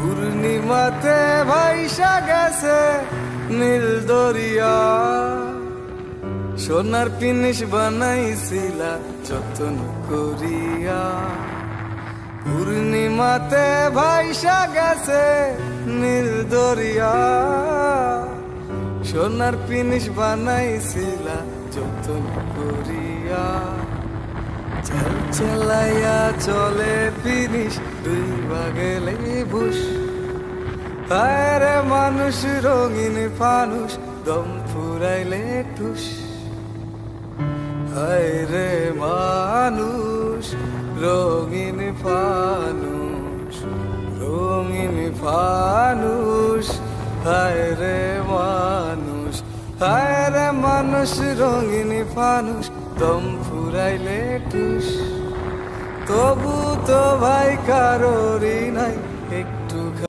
পূর্ণিমাতে ভাইসা গেছে নীল দরিয়া, সোনার পিনিস বানাইছিলা যতন করিয়া। পূর্ণিমাতে ভাইসা গেছে নীল দরিয়া, সোনার পিনিস বানাইছিলা যতন করিয়া। চাল চালাইয়া চলে পিনিস ডুইবা গেলে বুস, হায় রে মানুষ রঙিন ফানুষ দম ফুরাইলে টুস। হায় রে মানুষ রঙিন ফানুষ, রঙিন ফানুষ। হায় রে মানুষ, হায় রে মানুষ রঙিন ফানুষ দম ফুরাইলে টুস। তবু তো ভাই কারোরই নাই একটু